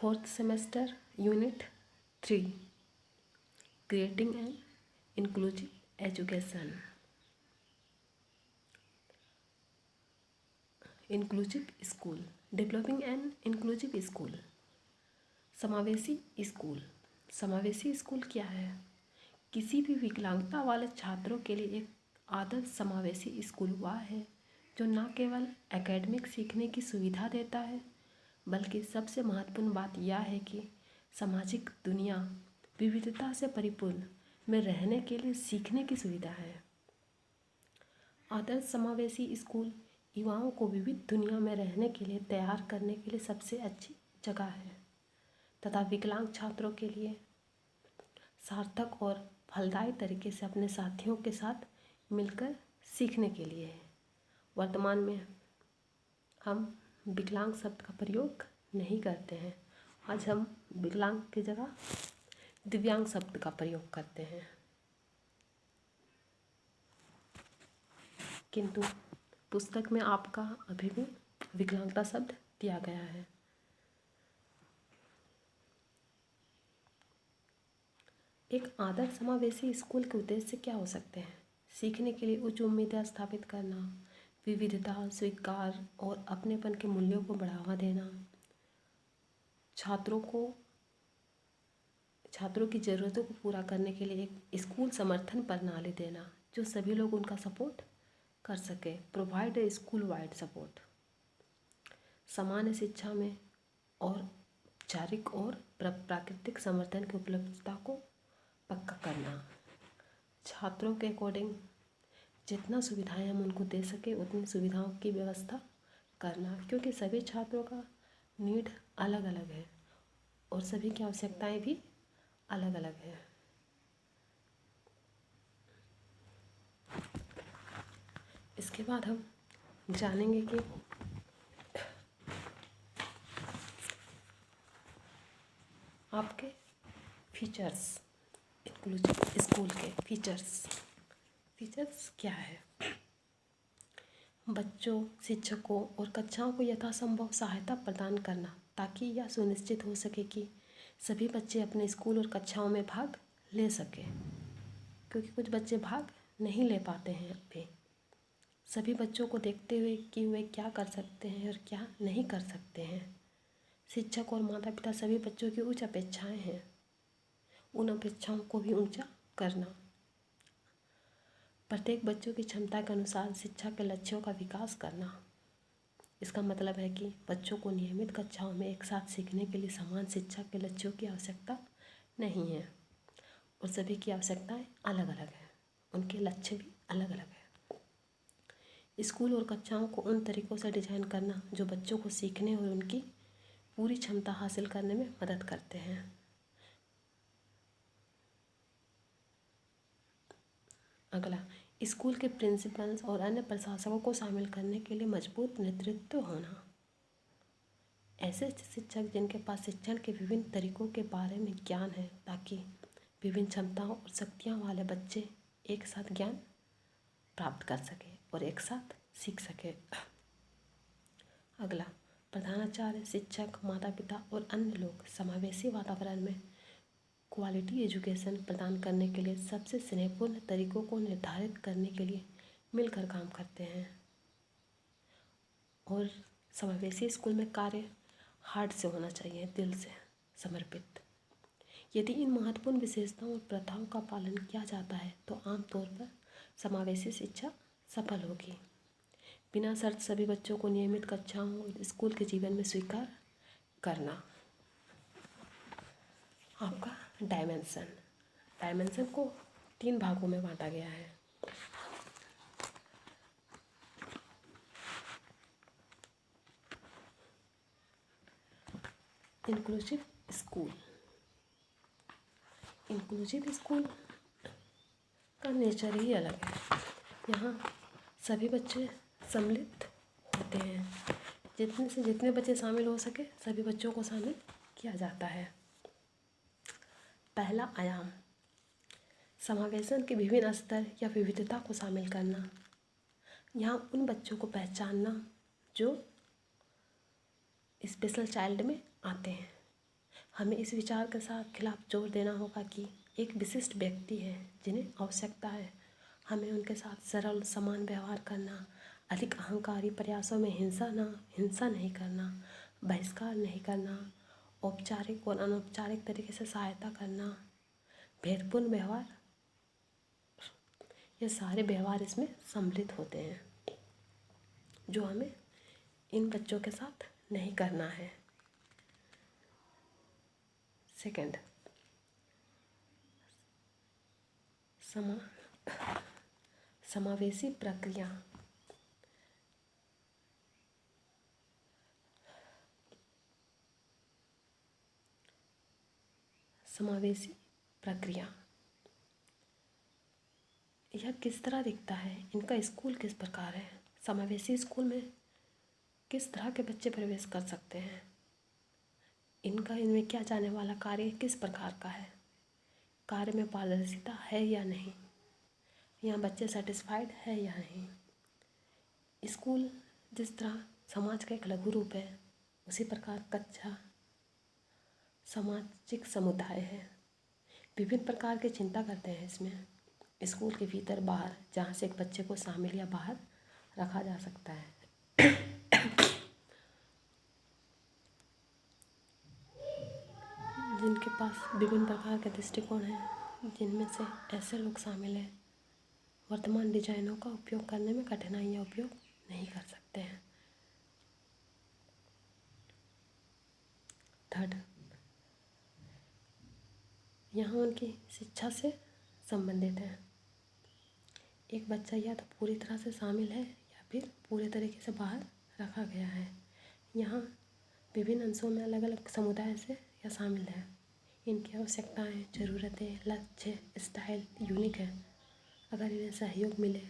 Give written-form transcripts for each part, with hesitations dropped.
Fourth semester unit 3 creating an inclusive education. Inclusive school, developing an inclusive school. समावेशी school. समावेशी school क्या है? किसी भी विकलांगता वाले छात्रों के लिए एक आदर्श समावेशी स्कूल वह है जो न केवल एकेडमिक सीखने की सुविधा देता है, बल्कि सबसे महत्वपूर्ण बात यह है कि सामाजिक दुनिया विविधता से परिपूर्ण में रहने के लिए सीखने की सुविधा है। आदर्श समावेशी स्कूल युवाओं को विविध दुनिया में रहने के लिए तैयार करने के लिए सबसे अच्छी जगह है तथा विकलांग छात्रों के लिए सार्थक और फलदायी तरीके से अपने साथियों के साथ मिलकर सीखने के लिए है। वर्तमान में हम विकलांग शब्द का प्रयोग नहीं करते हैं। आज हम विकलांग की जगह दिव्यांग शब्द का प्रयोग करते हैं, किंतु पुस्तक में आपका अभी भी विकलांगता शब्द दिया गया है। एक आदर्श समावेशी स्कूल के उद्देश्य क्या हो सकते हैं? सीखने के लिए उच्च उम्मीदें स्थापित करना, विविधता स्वीकार और अपनेपन के मूल्यों को बढ़ावा देना, छात्रों की ज़रूरतों को पूरा करने के लिए एक स्कूल समर्थन प्रणाली देना जो सभी लोग उनका सपोर्ट कर सके, provide a school wide support. सामान्य शिक्षा में और औपचारिक और प्राकृतिक समर्थन की उपलब्धता को पक्का करना, छात्रों के अकॉर्डिंग जितना सुविधाएं हम उनको दे सके उतनी सुविधाओं की व्यवस्था करना, क्योंकि सभी छात्रों का नीड अलग अलग है और सभी की आवश्यकताएं भी अलग अलग है। इसके बाद हम जानेंगे कि आपके फीचर्स, इंक्लूसिव स्कूल के फीचर्स क्या है। बच्चों, शिक्षकों और कक्षाओं को यथासंभव सहायता प्रदान करना ताकि यह सुनिश्चित हो सके कि सभी बच्चे अपने स्कूल और कक्षाओं में भाग ले सकें, क्योंकि कुछ बच्चे भाग नहीं ले पाते हैं अभी। सभी बच्चों को देखते हुए कि वे क्या कर सकते हैं और क्या नहीं कर सकते हैं। शिक्षक और माता पिता सभी बच्चों की उच्च अपेक्षाएं हैं, उन अपेक्षाओं को भी ऊंचा करना। प्रत्येक बच्चों की क्षमता के अनुसार शिक्षा के लक्ष्यों का विकास करना। इसका मतलब है कि बच्चों को नियमित कक्षाओं में एक साथ सीखने के लिए समान शिक्षा के लक्ष्यों की आवश्यकता नहीं है और सभी की आवश्यकताएं अलग अलग हैं, उनके लक्ष्य भी अलग अलग है। स्कूल और कक्षाओं को उन तरीक़ों से डिज़ाइन करना जो बच्चों को सीखने और उनकी पूरी क्षमता हासिल करने में मदद करते हैं। अगला, स्कूल के प्रिंसिपल्स और अन्य प्रशासकों को शामिल करने के लिए मजबूत नेतृत्व होना। ऐसे शिक्षक जिनके पास शिक्षण के विभिन्न तरीकों के बारे में ज्ञान है ताकि विभिन्न क्षमताओं और शक्तियों वाले बच्चे एक साथ ज्ञान प्राप्त कर सके और एक साथ सीख सके। अगला, प्रधानाचार्य, शिक्षक, माता पिता और अन्य लोग समावेशी वातावरण में क्वालिटी एजुकेशन प्रदान करने के लिए सबसे स्नेहपूर्ण तरीकों को निर्धारित करने के लिए मिलकर काम करते हैं और समावेशी स्कूल में कार्य हार्ट से होना चाहिए, दिल से समर्पित। यदि इन महत्वपूर्ण विशेषताओं और प्रथाओं का पालन किया जाता है तो आमतौर पर समावेशी शिक्षा सफल होगी। बिना शर्त सभी बच्चों को नियमित कक्षाओं और स्कूल के जीवन में स्वीकार करना। आपका डायमेंशन को 3 भागों में बांटा गया है। इंक्लूसिव स्कूल का नेचर ही अलग है। यहाँ सभी बच्चे सम्मिलित होते हैं, जितने बच्चे शामिल हो सके सभी बच्चों को शामिल किया जाता है। पहला आयाम, समावेशन के विभिन्न स्तर या विविधता को शामिल करना। यहाँ उन बच्चों को पहचानना जो स्पेशल चाइल्ड में आते हैं। हमें इस विचार के साथ खिलाफ जोर देना होगा कि एक विशिष्ट व्यक्ति है जिन्हें आवश्यकता है। हमें उनके साथ सरल समान व्यवहार करना, अधिक अहंकारी प्रयासों में हिंसा नहीं करना, बहिष्कार नहीं करना, औपचारिक और अनौपचारिक तरीके से सहायता करना, भेदपूर्ण व्यवहार, ये सारे व्यवहार इसमें सम्मिलित होते हैं जो हमें इन बच्चों के साथ नहीं करना है। सेकंड, समावेशी प्रक्रिया। समावेशी प्रक्रिया यह किस तरह दिखता है? इनका स्कूल किस प्रकार है? समावेशी स्कूल में किस तरह के बच्चे प्रवेश कर सकते हैं? इनमें किया जाने वाला कार्य किस प्रकार का है? कार्य में पारदर्शिता है या नहीं? यहाँ बच्चे सेटिस्फाइड है या नहीं? स्कूल जिस तरह समाज का एक लघु रूप है, उसी प्रकार कक्षा सामाजिक समुदाय है। विभिन्न प्रकार की चिंता करते हैं इसमें, स्कूल के भीतर बाहर, जहाँ से एक बच्चे को शामिल या बाहर रखा जा सकता है। जिनके पास विभिन्न प्रकार के दृष्टिकोण हैं, जिनमें से ऐसे लोग शामिल हैं वर्तमान डिजाइनों का उपयोग करने में कठिनाइयाँ उपयोग नहीं कर सकते हैं। थर्ड, यहाँ उनकी शिक्षा से संबंधित है। एक बच्चा या तो पूरी तरह से शामिल है या फिर पूरे तरीके से बाहर रखा गया है। यहाँ विभिन्न अंशों में अलग अलग समुदाय से यह शामिल है। इनकी आवश्यकताएं, ज़रूरतें, लक्ष्य, स्टाइल यूनिक है। अगर इन्हें सहयोग मिले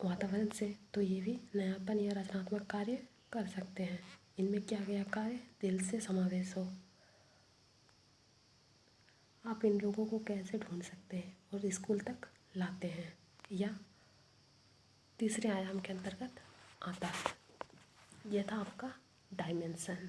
वातावरण से तो ये भी नयापन या रचनात्मक कार्य कर सकते हैं। इनमें किया गया कार्य दिल से समावेश हो। आप इन लोगों को कैसे ढूंढ सकते हैं और स्कूल तक लाते हैं, या तीसरे आयाम के अंतर्गत आता है। यह था आपका डायमेंशन।